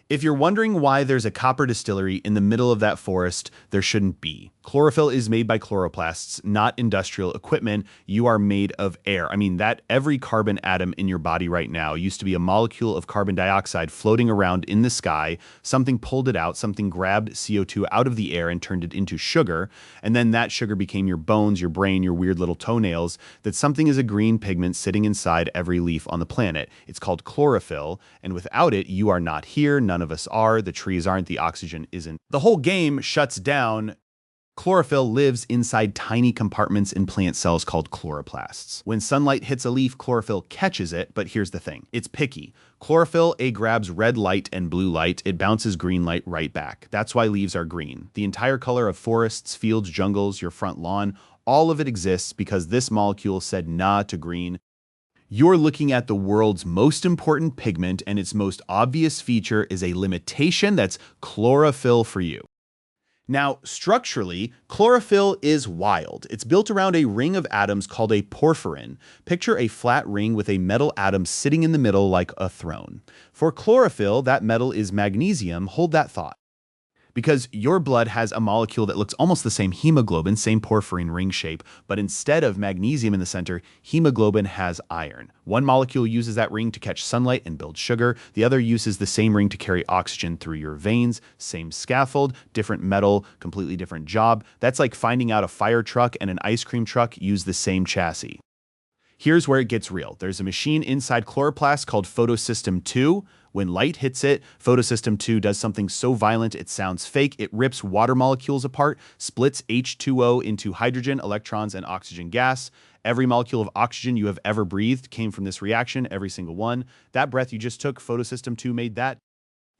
If you're wondering why there's a copper distillery in the middle of that forest, there shouldn't be. Chlorophyll is made by chloroplasts, not industrial equipment. You are made of air. I mean, that every carbon atom in your body right now used to be a molecule of carbon dioxide floating around in the sky. Something pulled it out, something grabbed CO2 out of the air and turned it into sugar. And then that sugar became your bones, your brain, your weird little toenails. That something is a green pigment sitting inside every leaf on the planet. It's called chlorophyll. And without it, you are not here. None of us are. The trees aren't. The oxygen isn't. The whole game shuts down. Chlorophyll lives inside tiny compartments in plant cells called chloroplasts. When sunlight hits a leaf, chlorophyll catches it, but here's the thing. It's picky. Chlorophyll grabs red light and blue light. It bounces green light right back. That's why leaves are green. The entire color of forests, fields, jungles, your front lawn, all of it exists because this molecule said nah to green. You're looking at the world's most important pigment, and its most obvious feature is a limitation that's chlorophyll for you. Now, structurally, chlorophyll is wild. It's built around a ring of atoms called a porphyrin. Picture a flat ring with a metal atom sitting in the middle like a throne. For chlorophyll, that metal is magnesium. Hold that thought. Because your blood has a molecule that looks almost the same, hemoglobin, same porphyrin ring shape, but instead of magnesium in the center, hemoglobin has iron. One molecule uses that ring to catch sunlight and build sugar. The other uses the same ring to carry oxygen through your veins. Same scaffold, different metal, completely different job. That's like finding out a fire truck and an ice cream truck use the same chassis. Here's where it gets real. There's a machine inside chloroplasts called Photosystem II. When light hits it, Photosystem II does something so violent it sounds fake. It rips water molecules apart, splits H2O into hydrogen, electrons, and oxygen gas. Every molecule of oxygen you have ever breathed came from this reaction, every single one. That breath you just took, Photosystem II made that.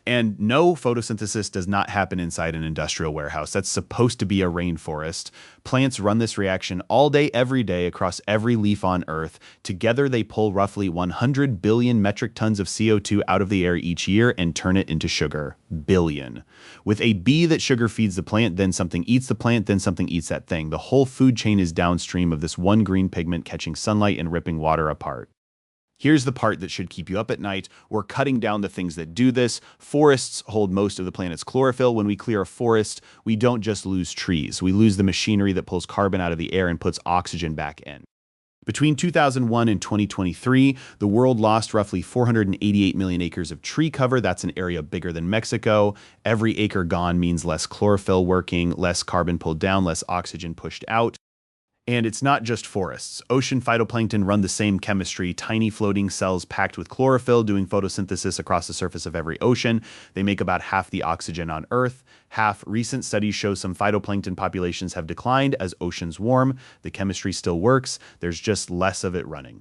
And no, photosynthesis does not happen inside an industrial warehouse. That's supposed to be a rainforest. Plants run this reaction all day, every day, across every leaf on Earth. Together, they pull roughly 100 billion metric tons of CO2 out of the air each year and turn it into sugar. Billion. With a bee that sugar feeds the plant, then something eats the plant, then something eats that thing. The whole food chain is downstream of this one green pigment catching sunlight and ripping water apart. Here's the part that should keep you up at night. We're cutting down the things that do this. Forests hold most of the planet's chlorophyll. When we clear a forest, we don't just lose trees. We lose the machinery that pulls carbon out of the air and puts oxygen back in. Between 2001 and 2023, the world lost roughly 488 million acres of tree cover. That's an area bigger than Mexico. Every acre gone means less chlorophyll working, less carbon pulled down, less oxygen pushed out. And it's not just forests. Ocean phytoplankton run the same chemistry, tiny floating cells packed with chlorophyll doing photosynthesis across the surface of every ocean. They make about half the oxygen on Earth. Recent studies show some phytoplankton populations have declined as oceans warm. The chemistry still works. There's just less of it running.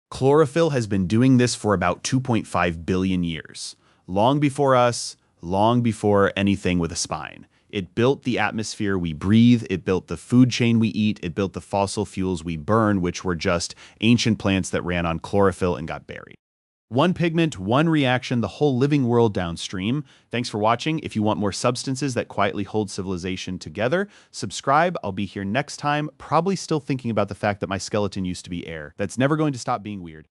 Chlorophyll has been doing this for about 2.5 billion years. Long before us, long before anything with a spine. It built the atmosphere we breathe, it built the food chain we eat, it built the fossil fuels we burn, which were just ancient plants that ran on chlorophyll and got buried. One pigment, one reaction, the whole living world downstream. Thanks for watching. If you want more substances that quietly hold civilization together, subscribe. I'll be here next time, probably still thinking about the fact that my skeleton used to be air. That's never going to stop being weird.